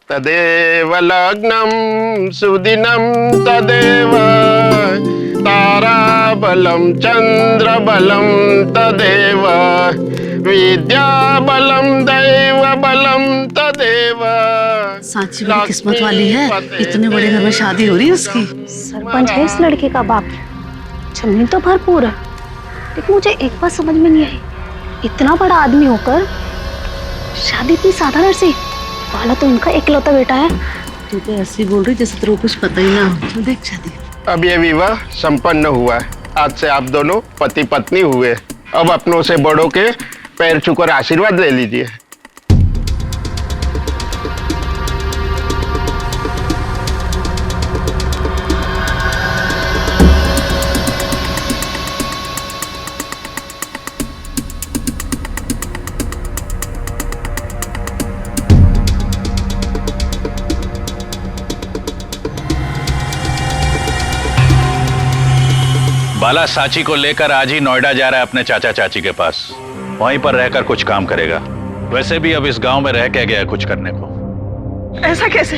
तदेव लग्नं सुदिनं तदेव ताराबलं चंद्रबलं तदेव विद्याबलं दैवबलं तदेव। सांची बड़ी किस्मत वाली है, इतने बड़े घर में शादी हो रही है उसकी। सरपंच है इस लड़के का बाप, जमीन तो भरपूर है, लेकिन मुझे एक बात समझ में नहीं आई, इतना बड़ा आदमी होकर शादी इतनी साधारण सी, वाला तो इनका इकलौता बेटा है। तू तो ऐसी बोल रही जैसे तेरे को कुछ पता ही ना हो। चल देख शादी। अब ये विवाह संपन्न हुआ है, आज से आप दोनों पति पत्नी हुए। अब अपनों से बड़ों के पैर छूकर आशीर्वाद ले लीजिए। बाला सांची को लेकर आज ही नोएडा जा रहा है अपने चाचा चाची के पास, वहीं पर रहकर कुछ काम करेगा। वैसे भी अब इस गांव में रह के गया है कुछ करने को। ऐसा कैसे?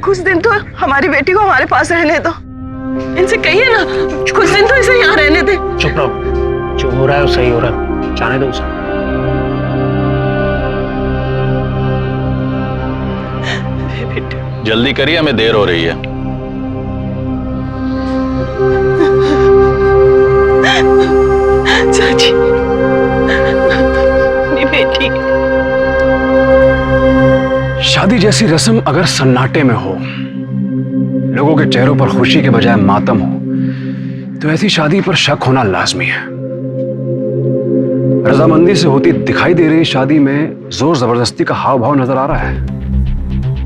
कुछ दिन तो हमारी बेटी को हमारे पास रहने दो, इनसे कहिए ना कुछ दिन तो इसे यहाँ रहने दे। चुप रहो, जो हो रहा है वो सही हो रहा है, जाने दो उसे। जल्दी करिए, हमें देर हो रही है। चाची, मेरी बेटी। शादी जैसी रस्म अगर सन्नाटे में हो, लोगों के चेहरों पर खुशी के बजाय मातम हो, तो ऐसी शादी पर शक होना लाजमी है। रजामंदी से होती दिखाई दे रही शादी में जोर जबरदस्ती का हाव भाव नजर आ रहा है।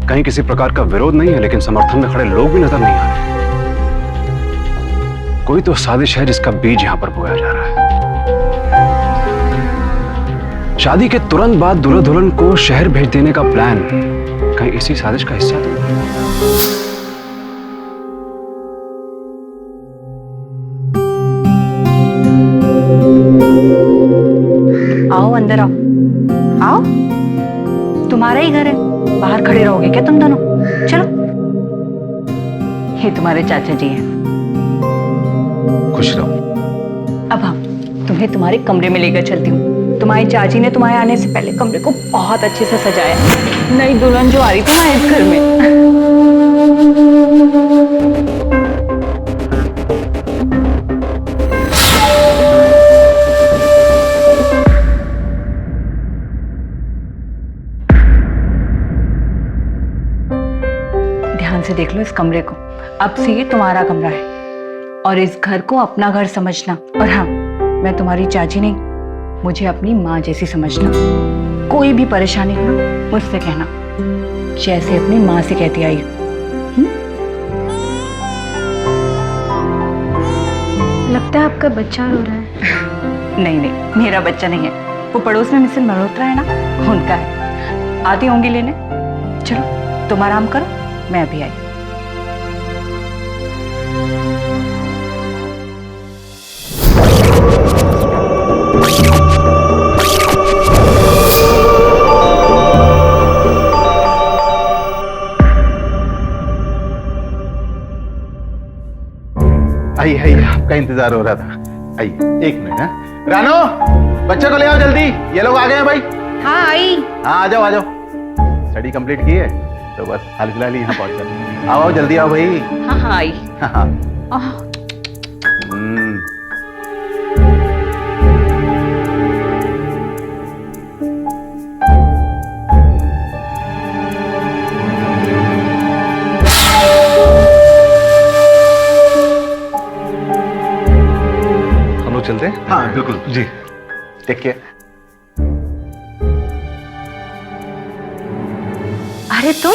कहीं किसी प्रकार का विरोध नहीं है, लेकिन समर्थन में खड़े लोग भी नजर नहीं आ रहे। कोई तो साजिश है जिसका बीज यहां पर बोया जा रहा है। शादी के तुरंत बाद दूल्हा दुल्हन को शहर भेज देने का प्लान कहीं इसी साजिश का हिस्सा तो नहीं? आओ अंदर आओ, आओ, तुम्हारा ही घर है, बाहर खड़े रहोगे क्या तुम दोनों? चलो, ये तुम्हारे चाचा जी हैं। खुश रहो। अब हम तुम्हें तुम्हारे कमरे में लेकर चलती हूँ। तुम्हारी चाची ने तुम्हारे आने से पहले कमरे को बहुत अच्छे से सजाया, नई दुल्हन जो आ रही थी ना इस घर में। ध्यान से देख लो इस कमरे को, अब से ये तुम्हारा कमरा है और इस घर को अपना घर समझना। और हाँ, मैं तुम्हारी चाची नहीं, मुझे अपनी माँ जैसी समझना। कोई भी परेशानी हो मुझसे कहना, जैसे अपनी माँ से कहती आई हो। लगता है आपका बच्चा रो रहा है। नहीं नहीं, मेरा बच्चा नहीं है, वो पड़ोस में मिसेस मल्होत्रा है ना, उनका है। आती होंगी लेने। चलो तुम आराम करो, मैं अभी आई। आइए, आपका इंतजार हो रहा था। आइए, एक मिनट। हाँ रानो, बच्चे को ले आओ जल्दी, ये लोग आ गए हैं भाई। हाँ आई। हाँ आ जाओ आ जाओ, स्टडी कंप्लीट की है तो बस हाल फिलहाल ही यहाँ पहुंच जाओ। आओ जल्दी आओ भाई। हाँ हाँ आई। हाँ। चलते हैं? हाँ बिल्कुल जी, टेक केयर। अरे तुम,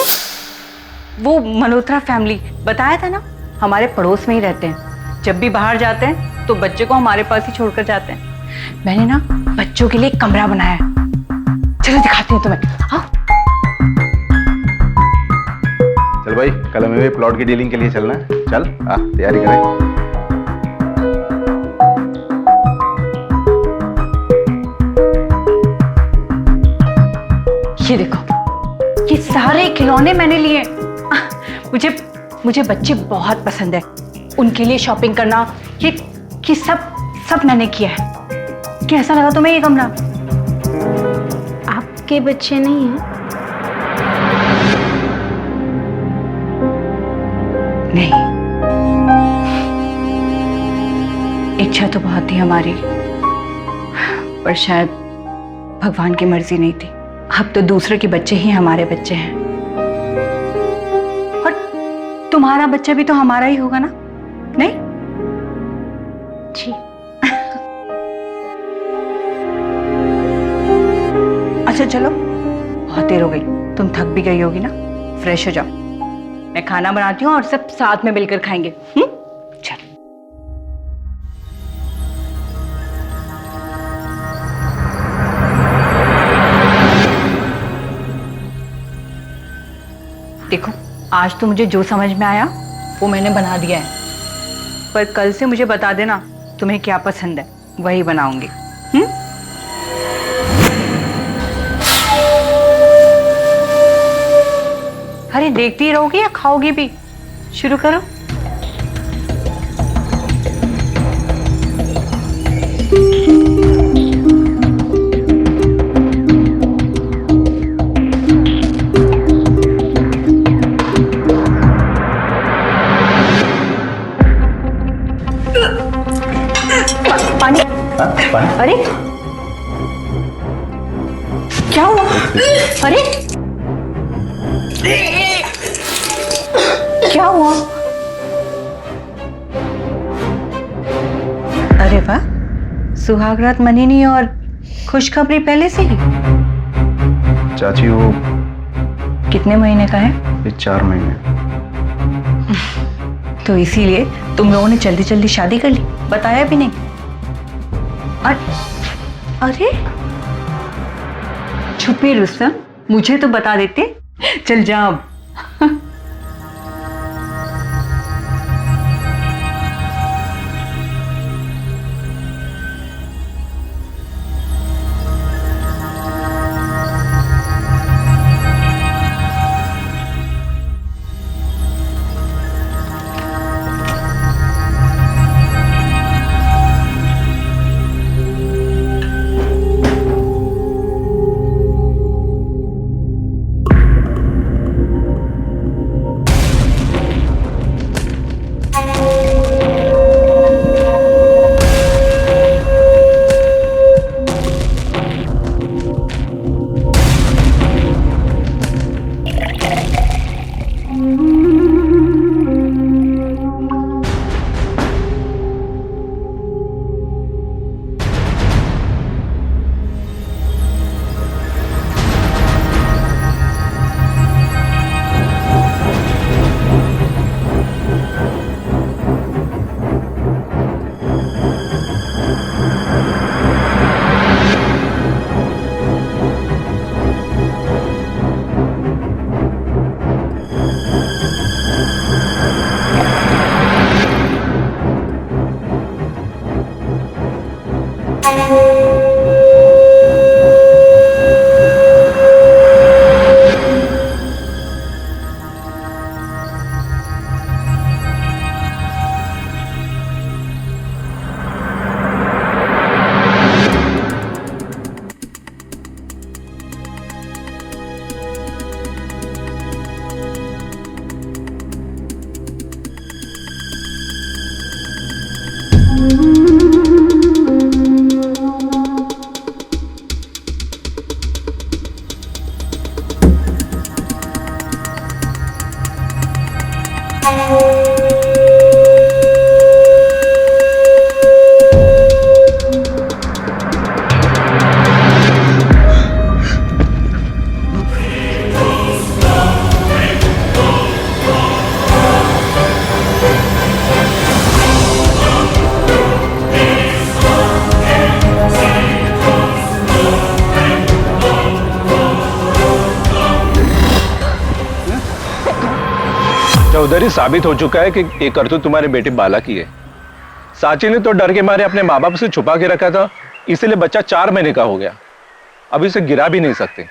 वो मल्होत्रा फैमिली बताया था ना, हमारे पड़ोस में ही रहते हैं। जब भी बाहर जाते हैं तो बच्चे को हमारे पास ही छोड़कर जाते हैं। मैंने ना बच्चों के लिए एक कमरा बनाया है, चलो दिखाती हूँ तुम्हें। हाँ चल भाई, कल हमें भी प्लॉट की डीलिंग के लिए चलना है। चल तैयारी करें। ये देखो, ये सारे खिलौने मैंने लिए। मुझे मुझे बच्चे बहुत पसंद है, उनके लिए शॉपिंग करना ये सब मैंने किया है। कैसा लगा तुम्हें ये कमरा? आपके बच्चे नहीं हैं? नहीं, इच्छा तो बहुत थी हमारी, पर शायद भगवान की मर्जी नहीं थी। अब तो दूसरे के बच्चे ही हमारे बच्चे हैं, और तुम्हारा बच्चा भी तो हमारा ही होगा ना, नहीं? जी। अच्छा चलो, बहुत देर हो गई, तुम थक भी गई होगी ना, फ्रेश हो जाओ, मैं खाना बनाती हूँ और सब साथ में मिलकर खाएंगे। चलो। देखो, आज तो मुझे जो समझ में आया वो मैंने बना दिया है, पर कल से मुझे बता देना तुम्हें क्या पसंद है, वही बनाऊंगी। अरे देखती ही रहोगी या खाओगी भी? शुरू करो। पानी। अरे क्या हुआ? अरे क्या हुआ? अरे वाह, सुहागरात मनी नहीं और खुशखबरी पहले से ही। चाची वो कितने महीने का है? ये 4 महीने। तो इसीलिए तुम लोगों ने जल्दी जल्दी शादी कर ली, बताया भी नहीं। अरे छुपी रुस्तम, मुझे तो बता देते। चल जा अब। चौधरी, साबित हो चुका है कि ये करतूत तुम्हारे बेटे बाला की है। साची ने तो डर के मारे अपने माँ बाप से छुपा के रखा था, इसीलिए बच्चा 4 महीने का हो गया। अब इसे गिरा भी नहीं सकते।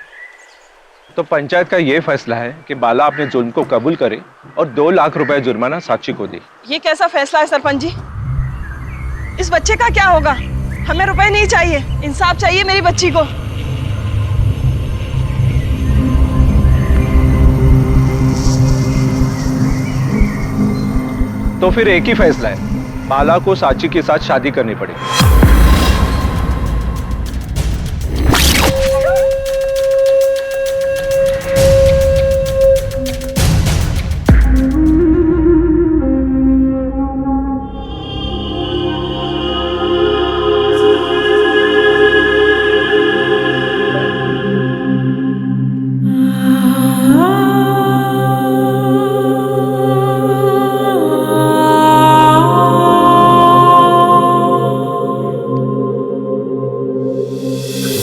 तो पंचायत का ये फैसला है कि बाला अपने जुल्म को कबूल करे और 2 लाख रुपए जुर्माना साक्षी को दे। ये कैसा फैसला है सरपंच जी? इस बच्चे का क्या होगा? हमें रुपए नहीं चाहिए, इंसाफ चाहिए मेरी बच्ची को। तो फिर एक ही फैसला है, बाला को साक्षी के साथ शादी करनी पड़ेगी।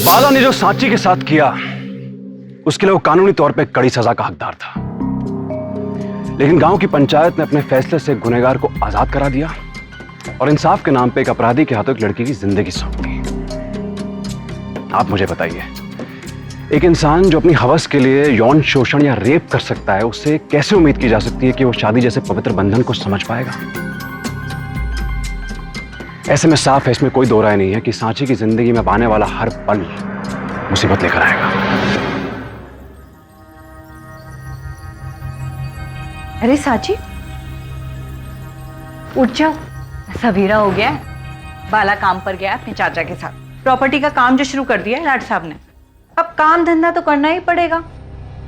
बाला ने जो सांची के साथ किया उसके लिए वो कानूनी तौर पे कड़ी सजा का हकदार था, लेकिन गांव की पंचायत ने अपने फैसले से गुनहगार को आजाद करा दिया और इंसाफ के नाम पे एक अपराधी के हाथों एक लड़की की जिंदगी सौंप दी। आप मुझे बताइए, एक इंसान जो अपनी हवस के लिए यौन शोषण या रेप कर सकता है, उससे कैसे उम्मीद की जा सकती है कि वो शादी जैसे पवित्र बंधन को समझ पाएगा? ऐसे में साफ है, इसमें कोई दो राय नहीं है कि सांची की जिंदगी में आने वाला हर पल मुसीबत लेकर आएगा। अरे सांची, उठ जाओ, सवेरा हो गया है। बाला काम पर गया है अपने चाचा के साथ, प्रॉपर्टी का काम जो शुरू कर दिया है लाट साहब ने। अब काम धंधा तो करना ही पड़ेगा,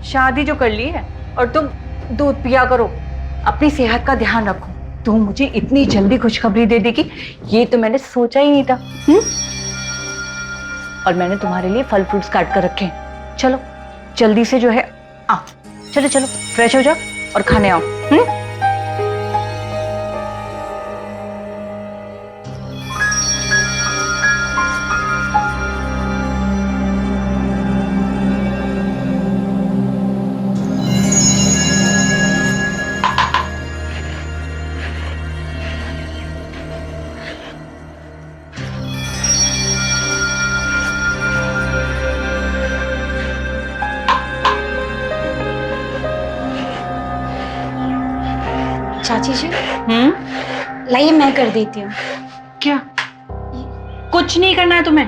शादी जो कर ली है। और तुम दूध पिया करो, अपनी सेहत का ध्यान रखो। तू मुझे इतनी जल्दी खुशखबरी दे देगी, ये तो मैंने सोचा ही नहीं था। और मैंने तुम्हारे लिए फल फ्रूट्स काट कर रखे हैं। चलो जल्दी से जो है आओ, चलो चलो फ्रेश हो जाओ और खाने आओ। चाची जी, लाइए मैं कर देती हूँ। क्या? कुछ नहीं करना है तुम्हें,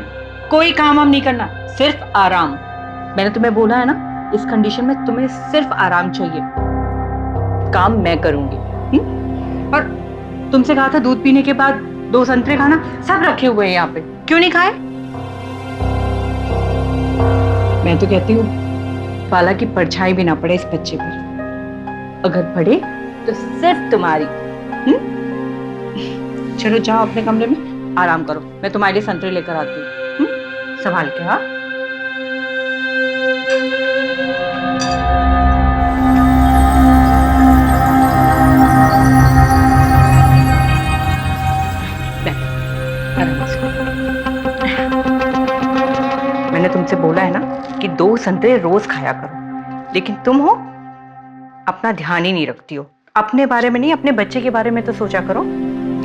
कोई काम वाम नहीं करना, सिर्फ आराम। मैंने तुम्हें बोला है ना, इस कंडीशन में तुम्हें सिर्फ आराम चाहिए। काम मैं करूंगी। और तुमसे कहा था दूध पीने के बाद 2 संतरे खाना, सब रखे हुए हैं यहाँ पे, क्यों नहीं खाए? मैं तो कहती हूँ बाला की परछाई भी ना पड़े इस बच्चे पर, अगर पड़े तो सिर्फ तुम्हारी। चलो जाओ अपने कमरे में आराम करो, मैं तुम्हारे लिए संतरे लेकर आती हूँ। संभाल के। हाँ, मैंने तुमसे बोला है ना कि 2 संतरे रोज खाया करो, लेकिन तुम हो अपना ध्यान ही नहीं रखती हो। अपने बारे में नहीं, अपने बच्चे के बारे में तो सोचा करो।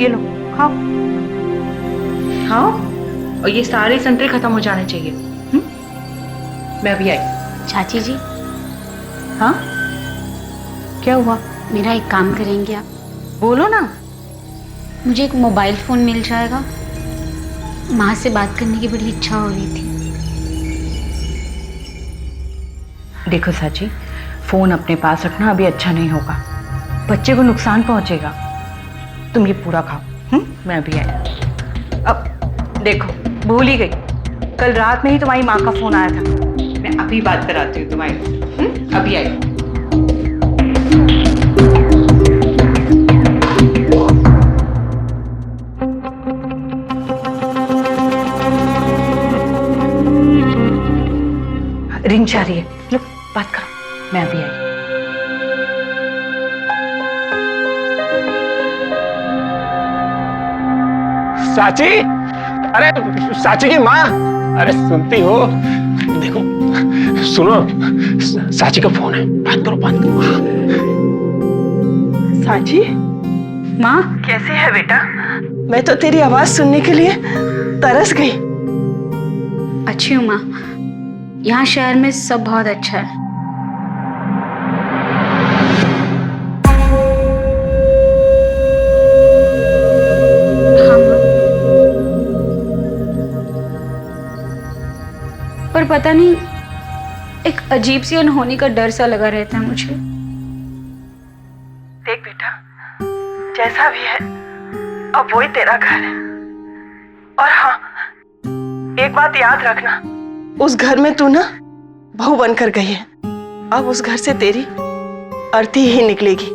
ये लो खाओ खाओ, और ये सारे संतरे खत्म हो जाने चाहिए। मैं अभी आई। चाची जी, हाँ क्या हुआ? मेरा एक काम करेंगे आप? बोलो ना। मुझे एक मोबाइल फोन मिल जाएगा, माँ से बात करने की बड़ी इच्छा हो रही थी। देखो साची, फोन अपने पास रखना अभी अच्छा नहीं होगा, बच्चे को नुकसान पहुंचेगा। तुम ये पूरा खाओ। मैं अभी आई। अब देखो, भूल ही गई, कल रात में ही तुम्हारी माँ का फोन आया था। मैं अभी बात कराती हूँ तुम्हारी। अभी आई। रिंग जा रही है, लो बात करो। मैं अभी आई। चाची, अरे चाची की माँ, अरे सुनती हो? देखो सुनो, चाची का फोन है, बात करो बात करो। सांची, माँ कैसी है बेटा? मैं तो तेरी आवाज सुनने के लिए तरस गई। अच्छी हूँ माँ, यहाँ शहर में सब बहुत अच्छा है। पर पता नहीं एक अजीब सी अनहोनी का डर सा लगा रहता है मुझे। देख बेटा, जैसा भी है अब वही तेरा घर है। और हाँ, एक बात याद रखना, उस घर में तू ना बहू बनकर गई है, अब उस घर से तेरी अर्थी ही निकलेगी।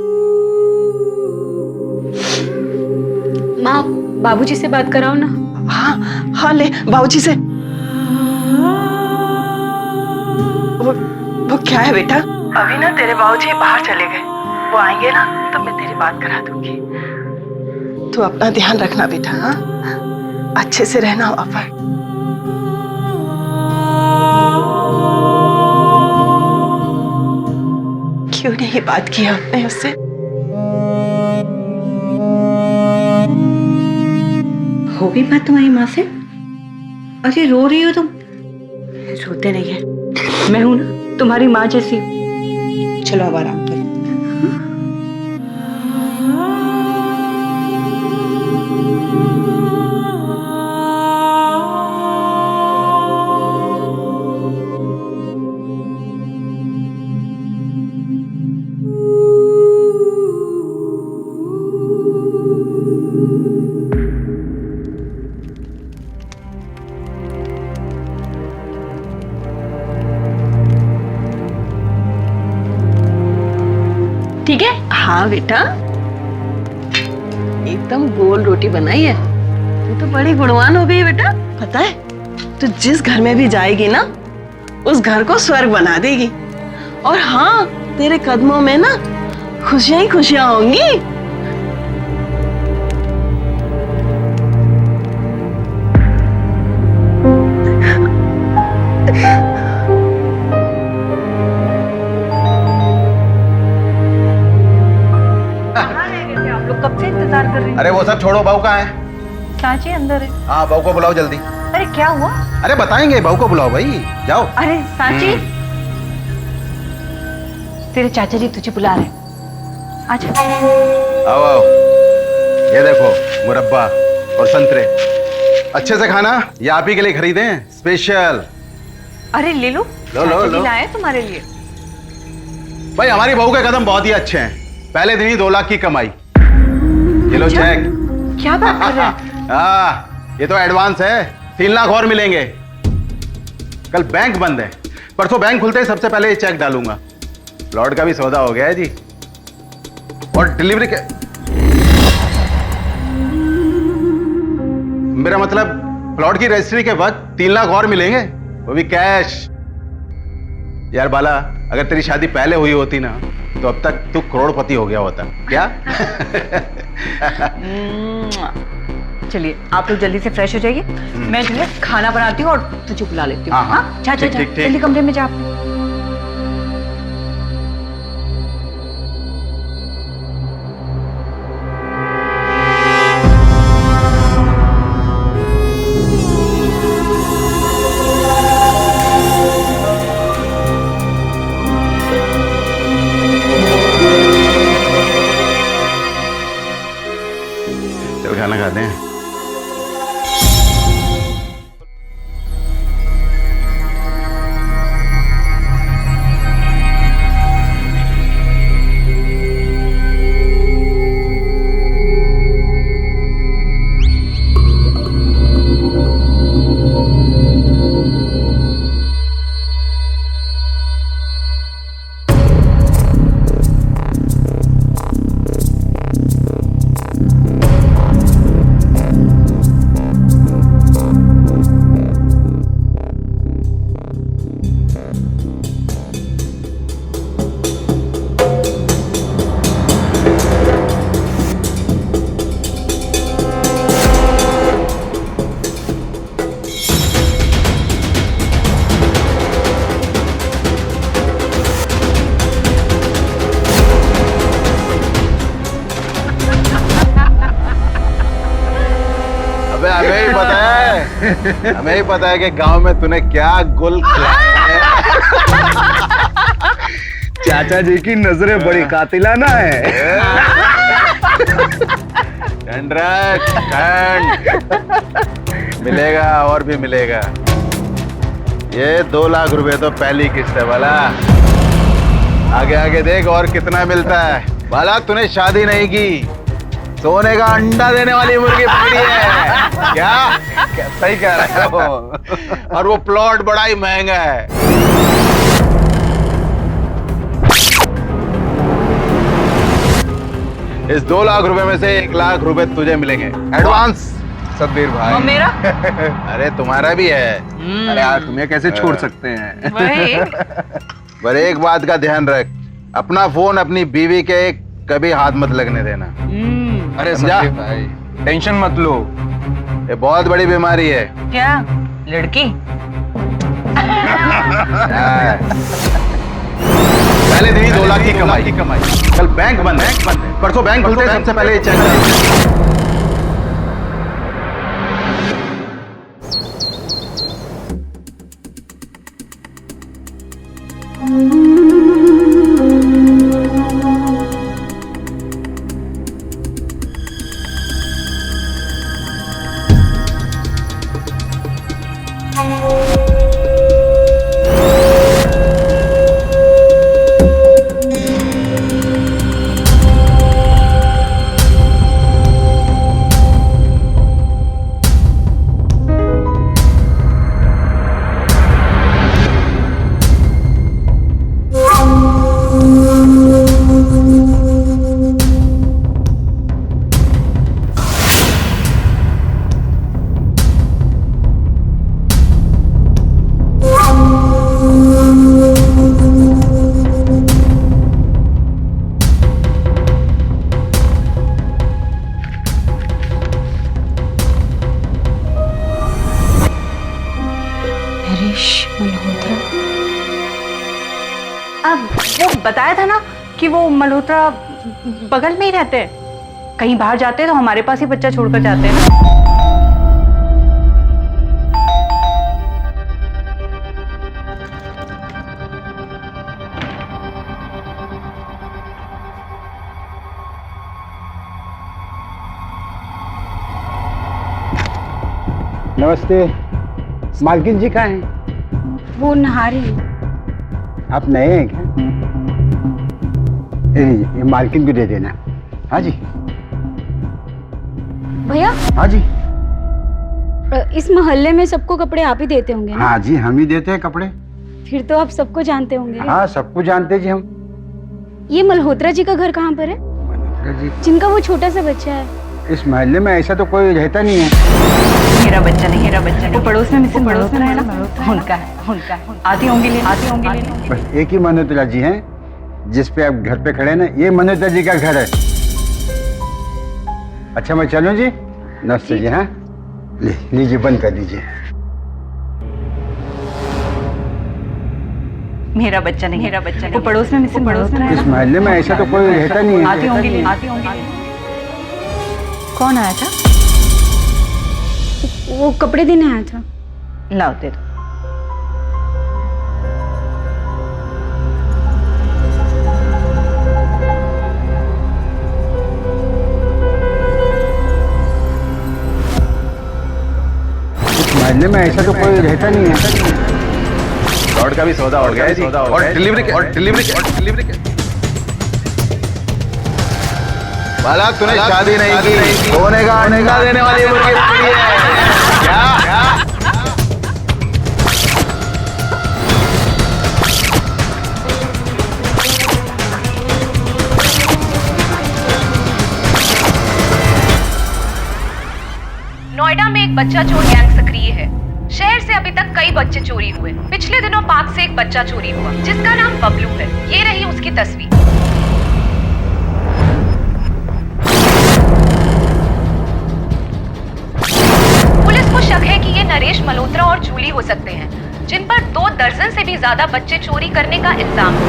माँ, बाबूजी से बात कराओ ना। हाँ हाँ, ले बाबूजी से। वो क्या है बेटा, अभी ना तेरे बाबूजी बाहर चले गए, वो आएंगे ना तो मैं तेरी बात करा दूंगी। तू अपना ध्यान रखना बेटा, हाँ, अच्छे से रहना वहां पर। क्यों नहीं बात किया आपने उससे? हो भी बात तुम्हारी माँ से? अरे रो रही हो तुम? रोते नहीं है, मैं हूं ना तुम्हारी माँ जैसी। चलो अब आराम करो। ठीक है? हाँ बेटा, एकदम गोल रोटी बनाई है। तू तो बड़ी गुणवान हो गई है बेटा। पता है, तू जिस घर में भी जाएगी ना, उस घर को स्वर्ग बना देगी। और हाँ, तेरे कदमों में ना खुशियां ही खुशियां होंगी। आप लोग कब से इंतजार कर रहे हैं? अरे वो सब छोड़ो, बहू कहाँ है? चाची अंदर है। हाँ, बहू को बुलाओ जल्दी। अरे क्या हुआ? अरे बताएंगे, बहू को बुलाओ भाई, जाओ। अरे चाची, तेरे चाचा जी तुझे बुला रहे हैं। आजा। आओ आओ, ये देखो मुरब्बा और संतरे, अच्छे से खाना, ये आप ही के लिए खरीदे हैं स्पेशल। अरे ले लो, लो, चाचा जी लो। लाए तुम्हारे लिए। भाई हमारी बहू के कदम बहुत ही अच्छे हैं, पहले दिन ही 2 लाख की कमाई। ये लो चेक। क्या बात कर रहे हैं? हाँ, ये तो एडवांस है, 3 लाख और मिलेंगे। कल बैंक बंद है, परसों बैंक खुलते ही सबसे पहले ये चेक डालूंगा। प्लॉट का भी सौदा हो गया है जी, और डिलीवरी के, मेरा मतलब प्लॉट की रजिस्ट्री के वक्त 3 लाख और मिलेंगे, वो भी कैश। यार बाला, अगर तेरी शादी पहले हुई होती ना, तो अब तक तू करोड़पति हो गया होता। क्या? चलिए आप लोग जल्दी से फ्रेश हो जाइए, मैं जो है खाना बनाती हूँ और तुझे बुला लेती हूँ। हाँ, हाँ। हाँ, जा जा ठीक, जा, ठीक, ठीक। जल्दी कमरे में जा। चल खाना खाते हैं। हमें ही पता है कि गांव में तूने क्या गुल खिलाए हैं। चाचा जी की नजरें बड़ी कातिलाना है। ठंड रख, ठंड मिलेगा और भी मिलेगा। ये 2 लाख रुपए तो पहली किस्त है बाला। आगे आगे देख और कितना मिलता है। बाला तूने शादी नहीं की, सोने का अंडा देने वाली मुर्गी पकड़ी है। क्या सही कह रहा है वो। और वो प्लॉट बड़ा ही महंगा है। इस 2 लाख रुपए में से 1 लाख रुपए तुझे मिलेंगे एडवांस। सतबीर भाई मेरा अरे तुम्हारा भी है। अरे यार तुम्हें कैसे छोड़ सकते हैं। वही पर एक बात का ध्यान रख, अपना फोन अपनी बीवी के कभी हाथ मत लगने देना। अरे समझा? सतबीर भाई टेंशन मत लो। ये बहुत बड़ी बीमारी है। क्या लड़की? पहले दिन ही 2 लाख की कमाई। कल बैंक बंद है, परसों बैंक खुलते ही सबसे पहले ये चेक डालो। अब वो बताया था ना कि वो मल्होत्रा बगल में ही रहते हैं। कहीं बाहर जाते हैं तो हमारे पास ही बच्चा छोड़कर जाते हैं ना। नमस्ते, मालकिन जी कहाँ हैं? वो नहा रही है। आप नए हैं क्या? ये मालकिन को दे देना। हाँ जी। भैया हाँ जी। इस मोहल्ले में सबको कपड़े आप ही देते होंगे ना? हाँ जी, हम ही देते हैं कपड़े। फिर तो आप सबको जानते होंगे। हाँ, सबको जानते जी हम। ये मल्होत्रा जी का घर कहाँ पर है? मल्होत्रा जी जिनका वो छोटा सा बच्चा है। इस मोहल्ले में ऐसा तो कोई रहता नहीं है। मेरा बच्चा नहीं, मेरा बच्चा नहीं। वो पड़ोस में मिसेस मल्होत्रा है ना, उनका है। आती होंगी लेने। बस एक ही मल्होत्रा जी हैं जिस पे आप घर पे खड़े हैं ना, ये मल्होत्रा जी का घर है। अच्छा मैं चलूं जी? नमस्ते जी। हाँ लीजिए, बंद कर दीजिए। मेरा बच्चा नहीं, मेरा बच्चा नहीं। वो पड़ोस में मिसेस मल्होत्रा है इस ना, मोहल्ले में ऐसा तो कोई रहता नहीं है। आती होंगी। कौन आया था? वो कपड़े देने आया था। लाओ दे दो। इस मोहल्ले में ऐसा तो कोई रहता नहीं है। लॉर्ड का भी सौदा हो गया है जी। और डिलीवरी के बाला तूने शादी नहीं की, सोने का अंडा देने वाली मुर्गी पकड़ी है। क्या नोएडा में एक बच्चा चोर गैंग सक्रिय है। शहर से अभी तक कई बच्चे चोरी हुए। पिछले दिनों पार्क से एक बच्चा चोरी हुआ जिसका नाम बबलू है। ये रही उसकी तस्वीर। पुलिस को शक है कि ये नरेश मल्होत्रा और जूली हो सकते हैं, जिन पर 2 दर्जन से भी ज्यादा बच्चे चोरी करने का इल्जाम है।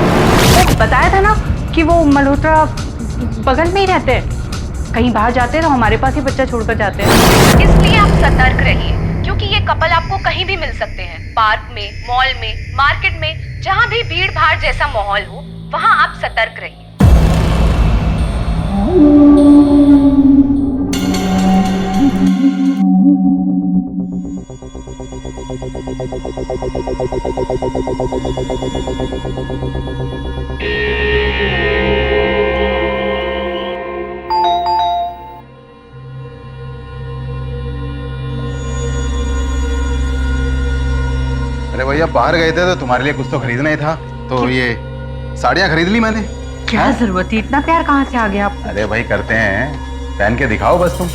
वो बताया था ना कि वो मल्होत्रा बगल में ही रहते हैं। कहीं बाहर जाते हैं तो हमारे पास ही बच्चा छोड़कर जाते हैं। इसलिए आप सतर्क रहिए, क्योंकि ये कपल आपको कहीं भी मिल सकते हैं। पार्क में, मॉल में, मार्केट में, जहाँ भी भीड़ भाड़ जैसा माहौल हो, वहाँ आप सतर्क रहिए। अरे भैया बाहर गए थे तो तुम्हारे लिए कुछ तो खरीदना ही था, तो ये साड़ियाँ खरीद ली मैंने। क्या जरूरत थी, इतना प्यार कहाँ से आ गया आप? अरे भाई करते हैं, पहन के दिखाओ बस तुम।